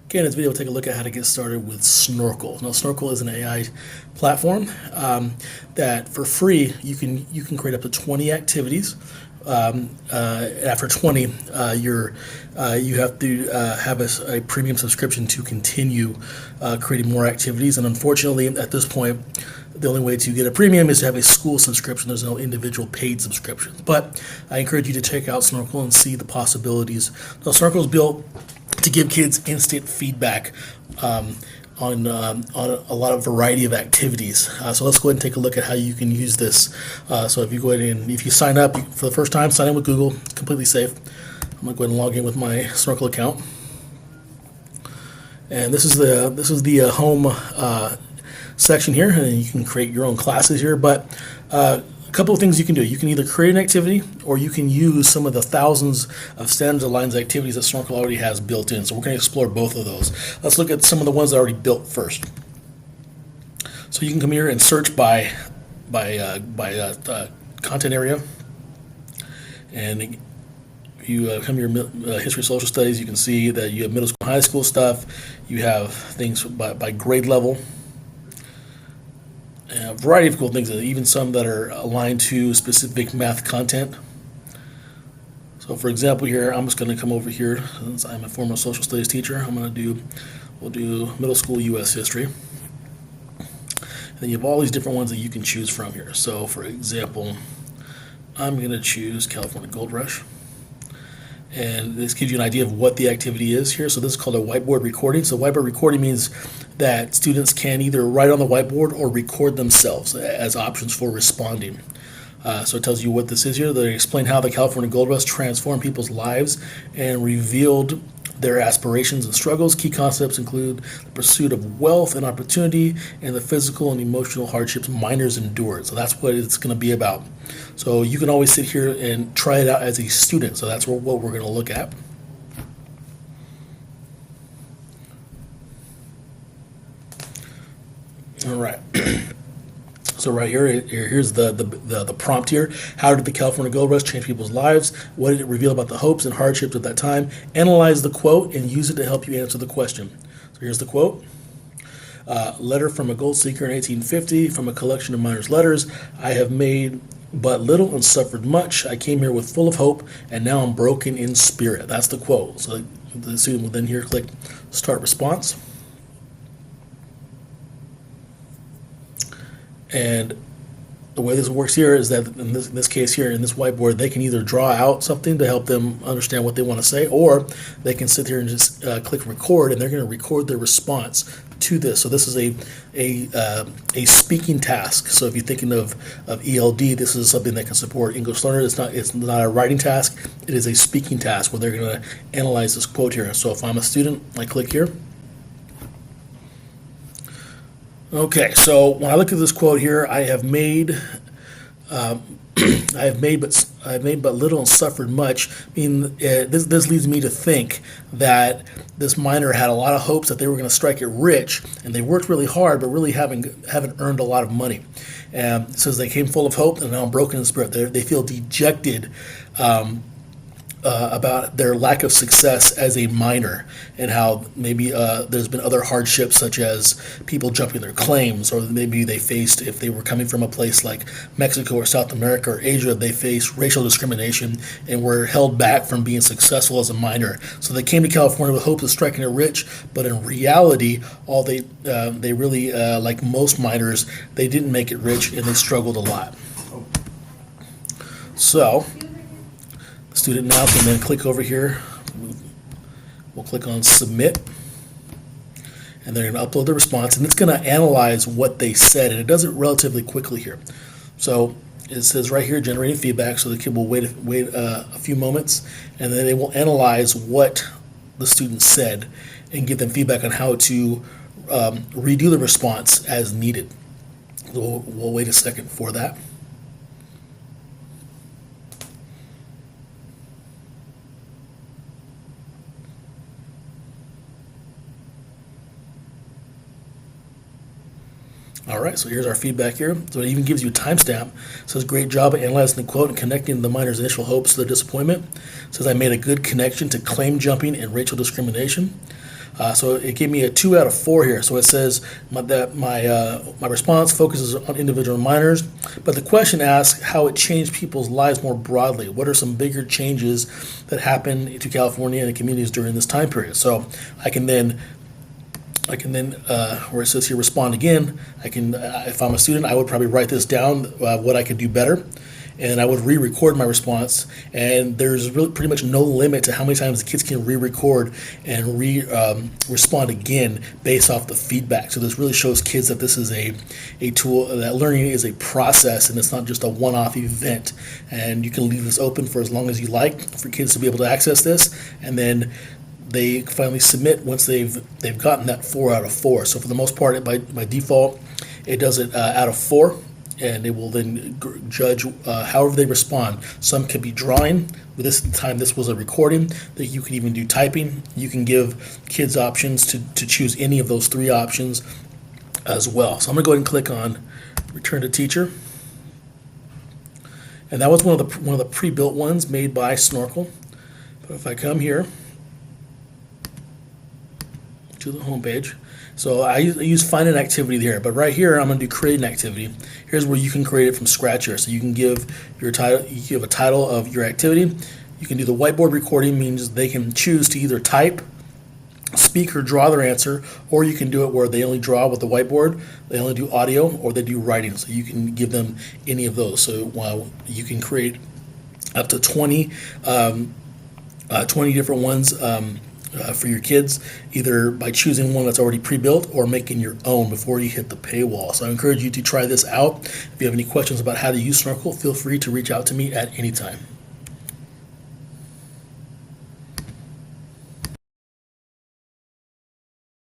Okay, in this video, we'll take a look at how to get started with Snorkl. Now, Snorkl is an AI platform that, for free, you can create up to 20 activities. After 20, you have to have a premium subscription to continue creating more activities. And unfortunately, at this point, the only way to get a premium is to have a school subscription. There's no individual paid subscriptions. But I encourage you to check out Snorkl and see the possibilities. Now, Snorkl is built to give kids instant feedback on a lot of variety of activities. So let's go ahead and take a look at how you can use this. So if you go ahead and if you sign up for the first time, sign in with Google, completely safe. I'm gonna go ahead and log in with my Snorkl account. And this is the home section here, and you can create your own classes here. But a couple of things you can do. You can either create an activity, or you can use some of the thousands of standards aligned activities that Snorkl already has built in. So we're going to explore both of those. Let's look at some of the ones that are already built first. So you can come here and search by content area, and if you come here, history, social studies, you can see that you have middle school, high school stuff. You have things by grade level. A variety of cool things, even some that are aligned to specific math content. So for example here, I'm just going to come over here, since I'm a former social studies teacher, we'll do middle school US history. And then you have all these different ones that you can choose from here. So for example, I'm going to choose California Gold Rush. And this gives you an idea of what the activity is here. So this is called a whiteboard recording. So whiteboard recording means that students can either write on the whiteboard or record themselves as options for responding. So it tells you what this is here. They explain how the California Gold Rush transformed people's lives and revealed their aspirations and struggles. Key concepts include the pursuit of wealth and opportunity and the physical and emotional hardships miners endured. So that's what it's going to be about. So you can always sit here and try it out as a student. So that's what we're going to look at. All right. So right here's the prompt here. How did the California Gold Rush change people's lives? What did it reveal about the hopes and hardships of that time? Analyze the quote and use it to help you answer the question. So here's the quote. Letter from a gold seeker in 1850 from a collection of miners' letters. I have made but little and suffered much. I came here with full of hope, and now I'm broken in spirit. That's the quote. So the student will then here click Start Response. And the way this works here is that in this case here, in this whiteboard, they can either draw out something to help them understand what they want to say, or they can sit here and just click record, and they're going to record their response to this. So this is a speaking task. So if you're thinking of ELD, this is something that can support English learners. It's not a writing task. It is a speaking task where they're going to analyze this quote here. So if I'm a student, I click here. Okay, so when I look at this quote here, I have made but little and suffered much. I mean, this leads me to think that this miner had a lot of hopes that they were going to strike it rich, and they worked really hard, but really haven't earned a lot of money. And it says they came full of hope, and now I'm broken in spirit. They feel dejected about their lack of success as a miner, and how maybe there's been other hardships, such as people jumping their claims, or maybe they faced, if they were coming from a place like Mexico or South America or Asia, they faced racial discrimination and were held back from being successful as a miner. So they came to California with hopes of striking it rich, but in reality, all they really, like most miners, they didn't make it rich, and they struggled a lot. So student now can then click over here. We'll click on Submit, and they're going to upload the response, and it's going to analyze what they said, and it does it relatively quickly here. So it says right here, generating feedback, so the kid will wait a few moments, and then they will analyze what the student said and give them feedback on how to redo the response as needed. So we'll wait a second for that. All right, so here's our feedback here. So it even gives you a timestamp. It says, great job at analyzing the quote and connecting the miner's initial hopes to their disappointment. It says, I made a good connection to claim jumping and racial discrimination. So it gave me a 2 out of 4 here. So it says that my response focuses on individual minors, but the question asks how it changed people's lives more broadly. What are some bigger changes that happened to California and the communities during this time period? So I can then where it says here respond again, I can if I'm a student, I would probably write this down, what I could do better, and I would re-record my response. And there's really pretty much no limit to how many times the kids can re-record and respond again based off the feedback. So this really shows kids that this is a tool, that learning is a process and it's not just a one-off event. And you can leave this open for as long as you like for kids to be able to access this, and then they finally submit once they've gotten that 4 out of 4. So for the most part, by default, it does it out of 4, and it will then judge however they respond. Some could be drawing. With this time, this was a recording. That you can even do typing. You can give kids options to choose any of those 3 options as well. So I'm going to go ahead and click on Return to Teacher, and that was one of the pre-built ones made by Snorkl. But if I come here to the home page. So I use find an activity here, but right here I'm going to do create an activity. Here's where you can create it from scratch here. So you can give your title, you give a title of your activity. You can do the whiteboard recording, means they can choose to either type, speak, or draw their answer, or you can do it where they only draw with the whiteboard, they only do audio, or they do writing. So you can give them any of those. So you can create up to 20 different ones for your kids, either by choosing one that's already pre-built or making your own before you hit the paywall. So I encourage you to try this out. If you have any questions about how to use Snorkl, feel free to reach out to me at any time.